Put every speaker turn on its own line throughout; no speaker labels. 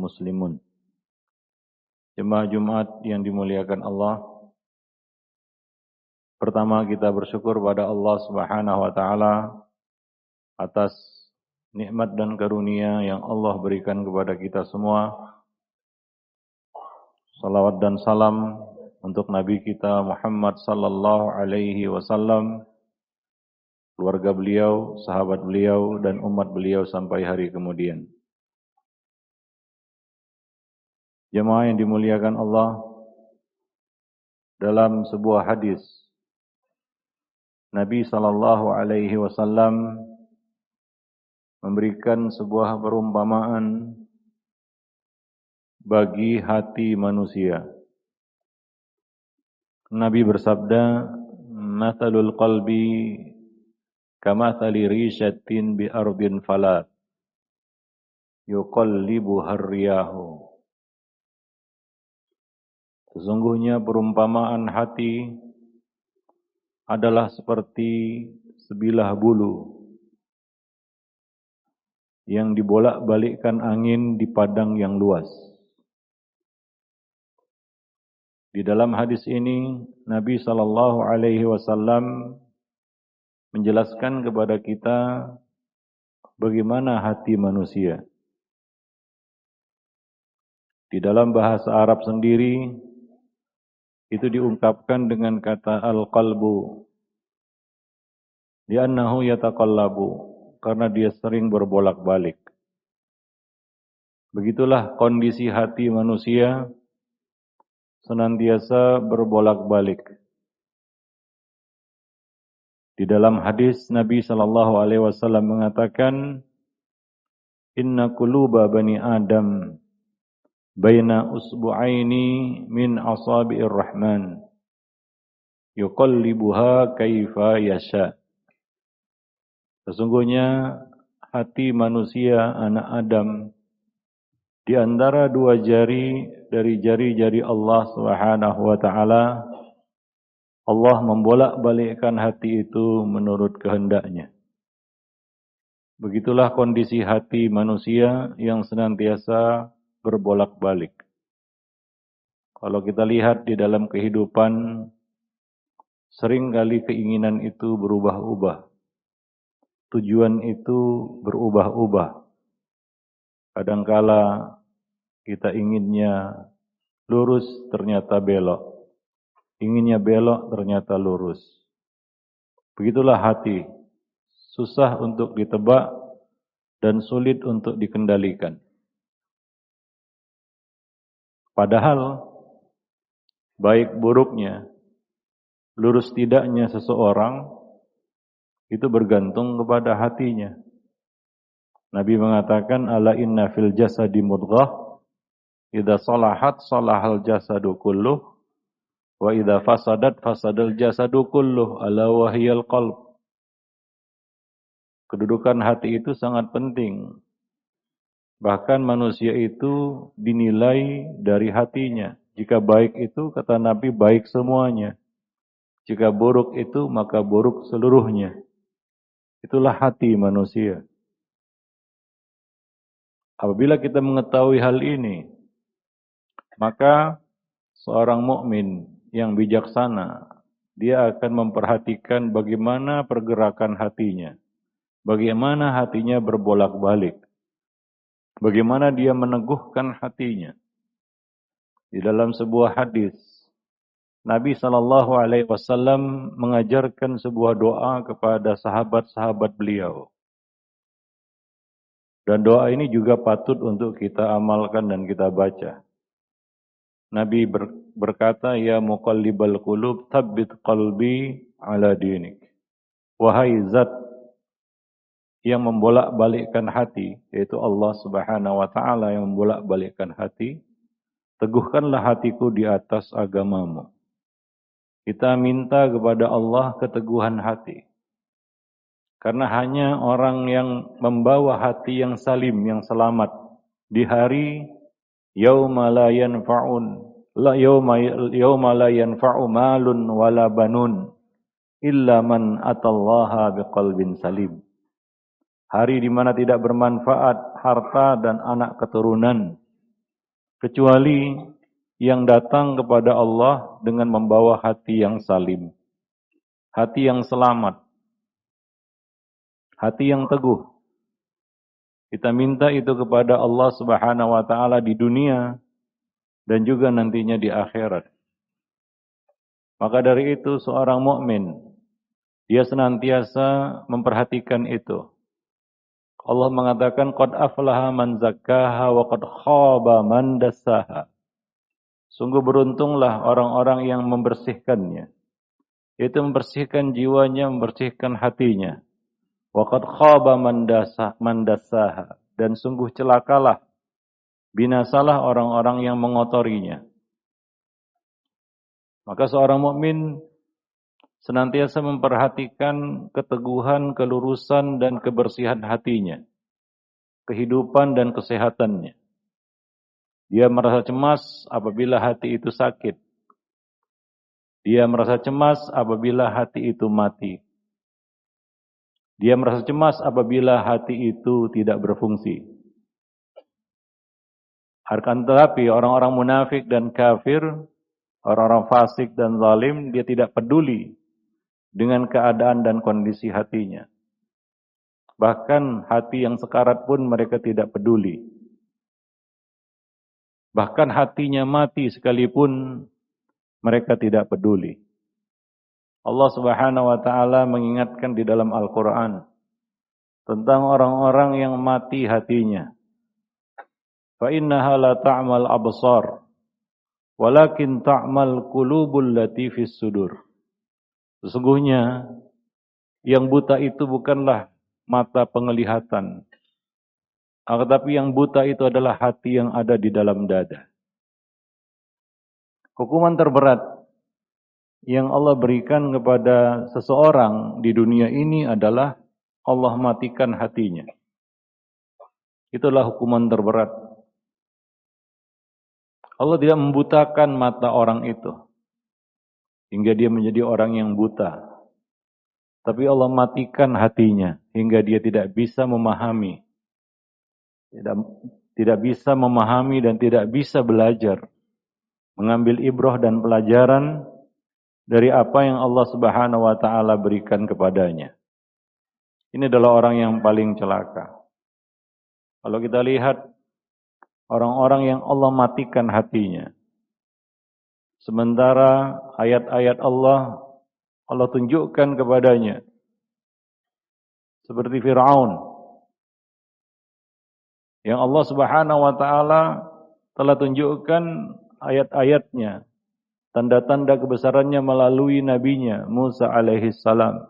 muslimun. Jemaah Jumat yang dimuliakan Allah. Pertama kita bersyukur pada Allah Subhanahu wa taala atas nikmat dan karunia yang Allah berikan kepada kita semua. Salawat dan salam untuk Nabi kita Muhammad sallallahu alaihi wasallam, keluarga beliau, sahabat beliau dan umat beliau sampai hari kemudian. Jemaah yang dimuliakan Allah, dalam sebuah hadis Nabi sallallahu alaihi wasallam memberikan sebuah perumpamaan bagi hati manusia. Nabi bersabda, "Mathalul qalbi kamathali rishatin bi ardin falat yuqallibuha ar-riyahu." Sesungguhnya perumpamaan hati adalah seperti sebilah bulu yang dibolak-balikkan angin di padang yang luas. Di dalam hadis ini Nabi sallallahu alaihi wasallam menjelaskan kepada kita bagaimana hati manusia. Di dalam bahasa Arab sendiri itu diungkapkan dengan kata al-qalbu. Li'annahu yataqallabu, karena dia sering berbolak-balik. Begitulah kondisi hati manusia, senantiasa berbolak-balik. Di dalam hadis Nabi sallallahu alaihi wasallam mengatakan, "Inna quluba bani Adam baina usbu'aini min asabi'ir rahman yuqallibuha kaifa yasha." Sesungguhnya hati manusia anak Adam di antara dua jari dari jari-jari Allah Subhanahu wa taala. Allah membolak-balikkan hati itu menurut kehendaknya. Begitulah kondisi hati manusia yang senantiasa berbolak-balik. Kalau kita lihat di dalam kehidupan, seringkali keinginan itu berubah-ubah. Tujuan itu berubah-ubah. Kadangkala kita inginnya lurus, ternyata belok. Inginnya belok, ternyata lurus. Begitulah hati. Susah untuk ditebak dan sulit untuk dikendalikan. Padahal baik buruknya, lurus tidaknya seseorang itu bergantung kepada hatinya. Nabi mengatakan, "Ala inna fil jasadi mudghah, idza salahat salahal jasadu kulluh, wa idza fasadat fasadal jasadu kulluh, ala wahiyal qalb." Kedudukan hati itu sangat penting. Bahkan manusia itu dinilai dari hatinya. Jika baik itu, kata Nabi, baik semuanya. Jika buruk itu, maka buruk seluruhnya. Itulah hati manusia. Apabila kita mengetahui hal ini, maka seorang mukmin yang bijaksana, dia akan memperhatikan bagaimana pergerakan hatinya. Bagaimana hatinya berbolak-balik. Bagaimana dia meneguhkan hatinya. Di dalam sebuah hadis, Nabi sallallahu alaihi wasallam mengajarkan sebuah doa kepada sahabat-sahabat beliau. Dan doa ini juga patut untuk kita amalkan dan kita baca. Nabi berkata, "Ya muqallibal qulub, tsabbit qalbi ala dinik." Wahai zat yang membolak-balikkan hati, yaitu Allah Subhanahu wa taala yang membolak-balikkan hati, teguhkanlah hatiku di atas agamamu. Kita minta kepada Allah keteguhan hati. Karena hanya orang yang membawa hati yang salim, yang selamat di hari yauma la yanfa'u malun wala banun illa man atallaha biqalbin salim. Hari di mana tidak bermanfaat harta dan anak keturunan kecuali yang datang kepada Allah dengan membawa hati yang salim, hati yang selamat, hati yang teguh. Kita minta itu kepada Allah Subhanahu wa taala di dunia dan juga nantinya di akhirat. Maka dari itu seorang mukmin dia senantiasa memperhatikan itu. Allah mengatakan qad aflaha man zakkaha wa qad khaba man dassaha. Sungguh beruntunglah orang-orang yang membersihkannya. Yaitu membersihkan jiwanya, membersihkan hatinya. Wa qad khaba man dassaha. Dan sungguh celakalah, binasalah orang-orang yang mengotorinya. Maka seorang mukmin senantiasa memperhatikan keteguhan, kelurusan, dan kebersihan hatinya, kehidupan dan kesehatannya. Dia merasa cemas apabila hati itu sakit. Dia merasa cemas apabila hati itu mati. Dia merasa cemas apabila hati itu tidak berfungsi. Akan tetapi orang-orang munafik dan kafir, orang-orang fasik dan zalim, dia tidak peduli dengan keadaan dan kondisi hatinya. Bahkan hati yang sekarat pun mereka tidak peduli. Bahkan hatinya mati sekalipun mereka tidak peduli. Allah Subhanahu wa taala mengingatkan di dalam Al-Qur'an tentang orang-orang yang mati hatinya. Fa innaha la ta'mal absar walakin ta'mal qulubul lati fis sudur. Sesungguhnya yang buta itu bukanlah mata penglihatan, tetapi yang buta itu adalah hati yang ada di dalam dada. Hukuman terberat yang Allah berikan kepada seseorang di dunia ini adalah Allah matikan hatinya. Itulah hukuman terberat. Allah tidak membutakan mata orang itu hingga dia menjadi orang yang buta. Tapi Allah matikan hatinya hingga dia tidak bisa memahami. Tidak bisa memahami dan tidak bisa belajar, mengambil ibrah dan pelajaran dari apa yang Allah Subhanahu wa taala berikan kepadanya. Ini adalah orang yang paling celaka. Kalau kita lihat orang-orang yang Allah matikan hatinya, sementara ayat-ayat Allah tunjukkan kepadanya, seperti Fir'aun, yang Allah Subhanahu wa taala telah tunjukkan ayat-ayatnya, tanda-tanda kebesarannya melalui nabinya Musa alaihi salam.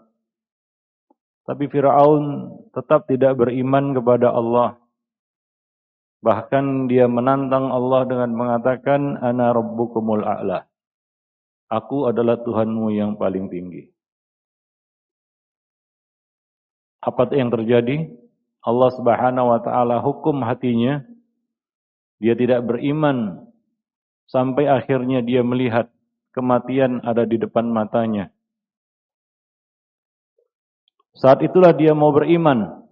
Tapi Fir'aun tetap tidak beriman kepada Allah. Bahkan dia menantang Allah dengan mengatakan, Ana rabbukumul a'la. Aku adalah Tuhanmu yang paling tinggi. Apa yang terjadi? Allah Subhanahu wa taala hukum hatinya. Dia tidak beriman sampai akhirnya dia melihat kematian ada di depan matanya. Saat itulah dia mau beriman,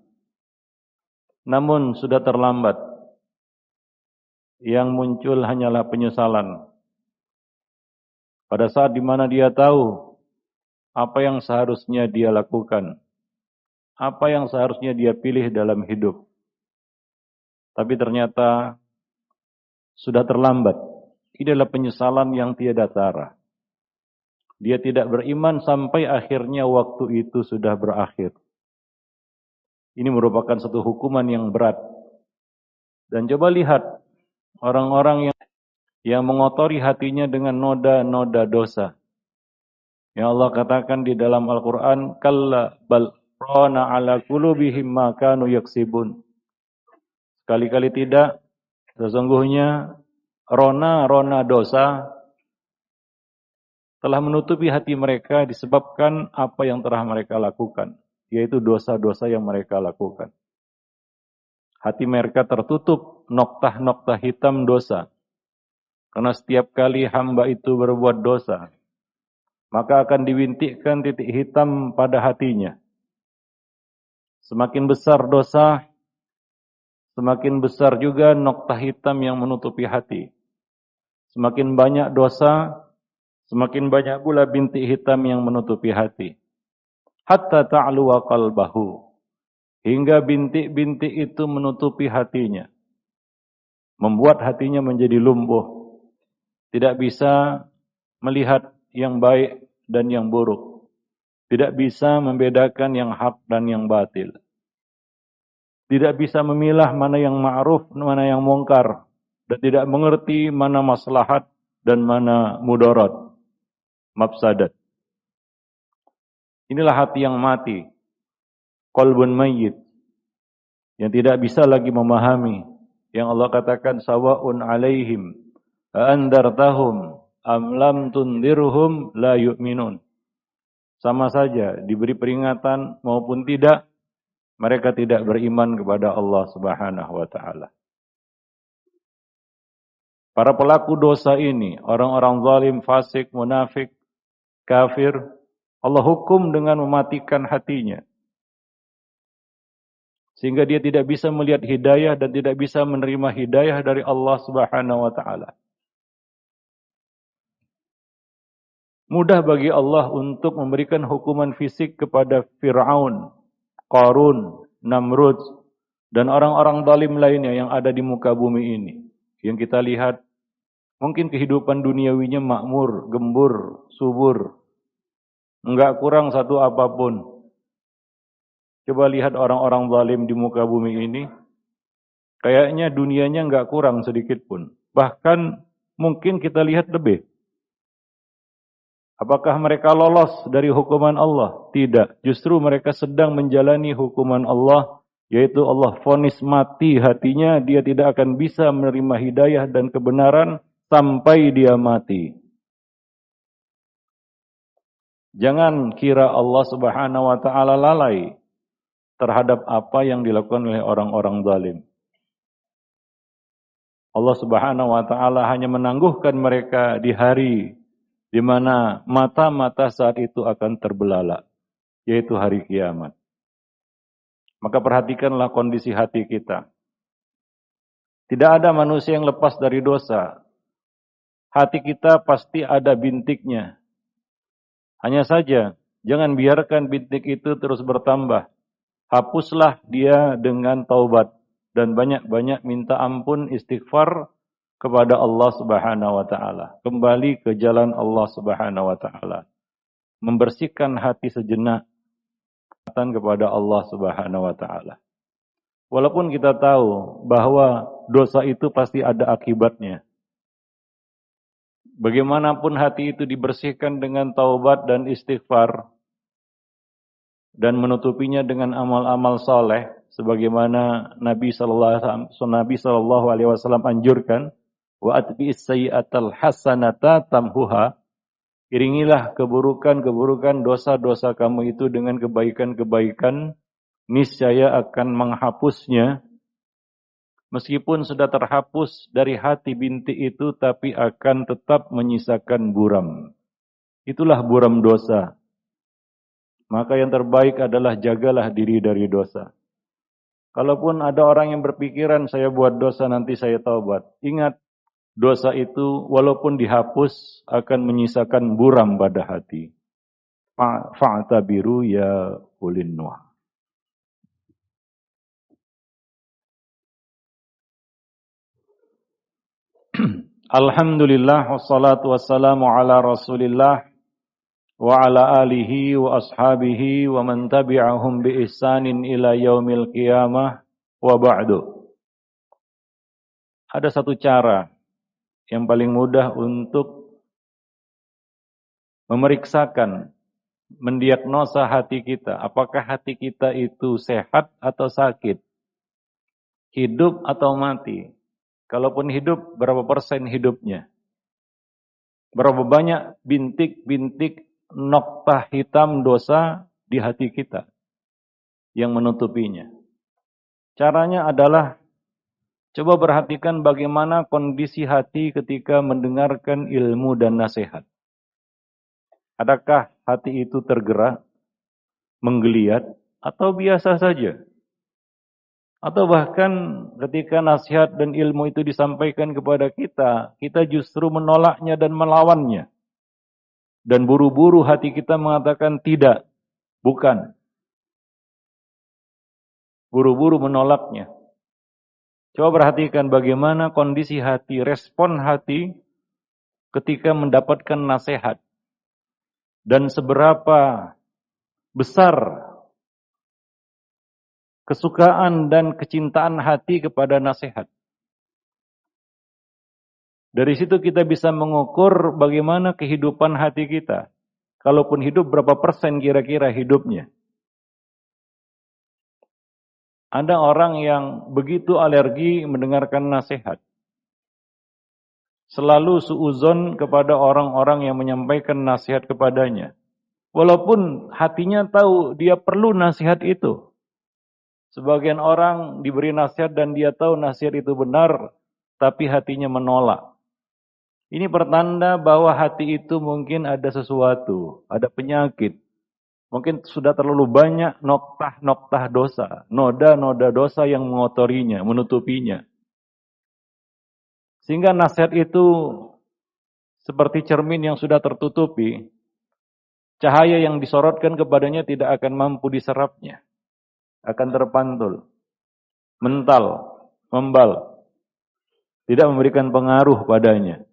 namun sudah terlambat. Yang muncul hanyalah penyesalan. Pada saat di mana dia tahu apa yang seharusnya dia lakukan, apa yang seharusnya dia pilih dalam hidup. Tapi ternyata sudah terlambat. Ini adalah penyesalan yang tiada tara. Dia tidak beriman sampai akhirnya waktu itu sudah berakhir. Ini merupakan satu hukuman yang berat. Dan coba lihat orang-orang yang mengotori hatinya dengan noda-noda dosa. Yang Allah katakan di dalam Al-Quran, Kalla bal rana ala qulubihim ma kanu yaksibun. Sekali-kali tidak, sesungguhnya rona dosa telah menutupi hati mereka disebabkan apa yang telah mereka lakukan, yaitu dosa-dosa yang mereka lakukan. Hati mereka tertutup noktah-noktah hitam dosa. Karena setiap kali hamba itu berbuat dosa, maka akan diwintikkan titik hitam pada hatinya. Semakin besar dosa, semakin besar juga noktah hitam yang menutupi hati. Semakin banyak dosa, semakin banyak pula bintik hitam yang menutupi hati. Hatta ta'luwa qalbahu. Hingga bintik-bintik itu menutupi hatinya. Membuat hatinya menjadi lumpuh. Tidak bisa melihat yang baik dan yang buruk. Tidak bisa membedakan yang hak dan yang batil. Tidak bisa memilah mana yang ma'ruf, mana yang mungkar. Dan tidak mengerti mana maslahat dan mana mudarat, mafsadat. Inilah hati yang mati. Qalbun mayyit. Yang tidak bisa lagi memahami. Yang Allah katakan sawa'un alaihim. Andartahum am lam tundirhum la yu'minun. Sama saja diberi peringatan maupun tidak, mereka tidak beriman kepada Allah Subhanahu wa taala. Para pelaku dosa ini, orang-orang zalim, fasik, munafik, kafir, Allah hukum dengan mematikan hatinya. Sehingga dia tidak bisa melihat hidayah dan tidak bisa menerima hidayah dari Allah Subhanahu wa taala. Mudah bagi Allah untuk memberikan hukuman fisik kepada Fir'aun, Qarun, Namrud, dan orang-orang zalim lainnya yang ada di muka bumi ini. Yang kita lihat, mungkin kehidupan duniawinya makmur, gembur, subur. Enggak kurang satu apapun. Coba lihat orang-orang zalim di muka bumi ini. Kayaknya dunianya enggak kurang sedikit pun. Bahkan mungkin kita lihat lebih. Apakah mereka lolos dari hukuman Allah? Tidak. Justru mereka sedang menjalani hukuman Allah, yaitu Allah vonis mati hatinya, dia tidak akan bisa menerima hidayah dan kebenaran sampai dia mati. Jangan kira Allah Subhanahu wa taala lalai terhadap apa yang dilakukan oleh orang-orang zalim. Allah Subhanahu wa taala hanya menangguhkan mereka di hari di mana mata-mata saat itu akan terbelalak, yaitu hari kiamat. Maka perhatikanlah kondisi hati kita. Tidak ada manusia yang lepas dari dosa. Hati kita pasti ada bintiknya. Hanya saja, jangan biarkan bintik itu terus bertambah. Hapuslah dia dengan taubat dan banyak-banyak minta ampun, istighfar kepada Allah Subhanahu wa taala. Kembali ke jalan Allah Subhanahu wa taala. Membersihkan hati sejenak kepada Allah Subhanahu wa taala. Walaupun kita tahu bahwa dosa itu pasti ada akibatnya. Bagaimanapun hati itu dibersihkan dengan taubat dan istighfar dan menutupinya dengan amal-amal soleh, sebagaimana Nabi sallallahu alaihi wasallam anjurkan, wa atbi'is sayyi'atal hasanata tamhuha. Iringilah keburukan-keburukan dosa-dosa kamu itu dengan kebaikan-kebaikan, niscaya akan menghapusnya. Meskipun sudah terhapus dari hati bintik itu, tapi akan tetap menyisakan buram. Itulah buram dosa. Maka yang terbaik adalah jagalah diri dari dosa. Kalaupun ada orang yang berpikiran, saya buat dosa nanti saya taubat. Ingat, dosa itu walaupun dihapus akan menyisakan buram pada hati. Fa'tabiru ya ulin nuh. Alhamdulillah wassalatu wassalamu ala Rasulillah wa ala alihi wa ashabihi wa man tabi'ahum bi ihsanin ila yaumil qiyamah wa ba'du. Ada satu cara yang paling mudah untuk memeriksakan, mendiagnosa hati kita. Apakah hati kita itu sehat atau sakit? Hidup atau mati? Kalaupun hidup, berapa persen hidupnya? Berapa banyak bintik-bintik noktah hitam dosa di hati kita yang menutupinya? Caranya adalah coba perhatikan bagaimana kondisi hati ketika mendengarkan ilmu dan nasihat. Adakah hati itu tergerak, menggeliat, atau biasa saja? Atau bahkan ketika nasihat dan ilmu itu disampaikan kepada kita, kita justru menolaknya dan melawannya. Dan buru-buru hati kita mengatakan tidak, bukan. Buru-buru menolaknya. Coba perhatikan bagaimana kondisi hati, respon hati ketika mendapatkan nasihat. Dan seberapa besar kesukaan dan kecintaan hati kepada nasihat. Dari situ kita bisa mengukur bagaimana kehidupan hati kita. Kalaupun hidup, berapa persen kira-kira hidupnya. Ada orang yang begitu alergi mendengarkan nasihat. Selalu suuzon kepada orang-orang yang menyampaikan nasihat kepadanya. Walaupun hatinya tahu dia perlu nasihat itu. Sebagian orang diberi nasihat dan dia tahu nasihat itu benar, tapi hatinya menolak. Ini pertanda bahwa hati itu mungkin ada sesuatu, ada penyakit. Mungkin sudah terlalu banyak noktah-noktah dosa, noda-noda dosa yang mengotorinya, menutupinya. Sehingga nasihat itu seperti cermin yang sudah tertutupi, cahaya yang disorotkan kepadanya tidak akan mampu diserapnya. Akan terpantul, mental, membal, tidak memberikan pengaruh padanya.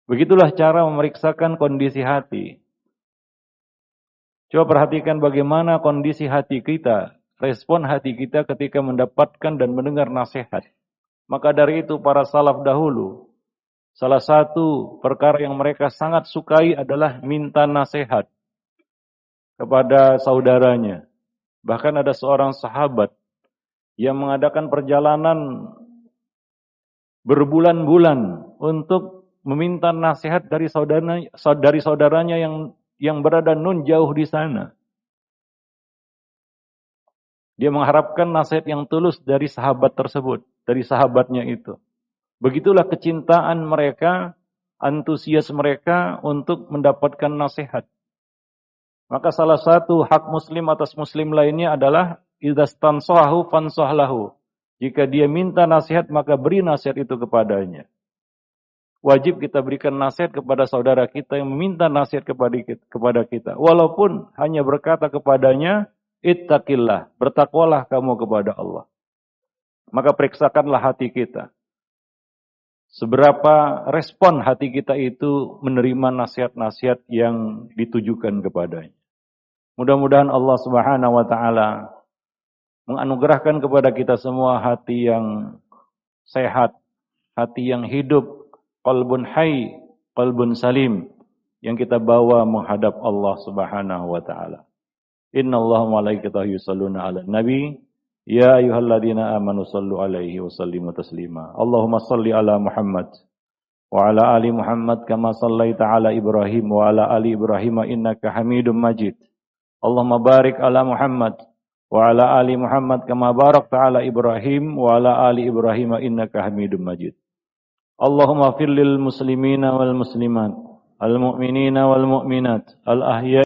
Begitulah cara memeriksakan kondisi hati. Coba perhatikan bagaimana kondisi hati kita, respon hati kita ketika mendapatkan dan mendengar nasihat. Maka dari itu para salaf dahulu, salah satu perkara yang mereka sangat sukai adalah minta nasihat kepada saudaranya. Bahkan ada seorang sahabat yang mengadakan perjalanan berbulan-bulan untuk meminta nasihat dari saudaranya yang berada nun jauh di sana. Dia mengharapkan nasihat yang tulus dari sahabat tersebut, dari sahabatnya itu. Begitulah kecintaan mereka, antusias mereka untuk mendapatkan nasihat. Maka salah satu hak muslim atas muslim lainnya adalah idzastansahu fansahlahu. Jika dia minta nasihat, maka beri nasihat itu kepadanya. Wajib kita berikan nasihat kepada saudara kita yang meminta nasihat kepada kita. Walaupun hanya berkata kepadanya, ittaqillah, bertakwalah kamu kepada Allah. Maka periksakanlah hati kita. Seberapa respon hati kita itu menerima nasihat-nasihat yang ditujukan kepadanya. Mudah-mudahan Allah Subhanahu wa taala menganugerahkan kepada kita semua hati yang sehat, hati yang hidup, qalbun hayy, qalbun salim, yang kita bawa menghadap Allah Subhanahu wa taala. Innallaha wa malaikatahu yusholluna 'alan nabi, ya ayyuhalladzina amanu shallu 'alaihi wa sallimu taslima. Allahumma shalli 'ala Muhammad wa 'ala ali Muhammad kama shallaita 'ala Ibrahim wa 'ala ali Ibrahim innaka Hamidum Majid. Allahumma barik 'ala Muhammad wa 'ala ali Muhammad kama barakta 'ala Ibrahim wa 'ala ali Ibrahim innaka Hamidum Majid. Allahumma fil lil muslimina wal muslimat, al mu'minina wal mu'minat, al ahya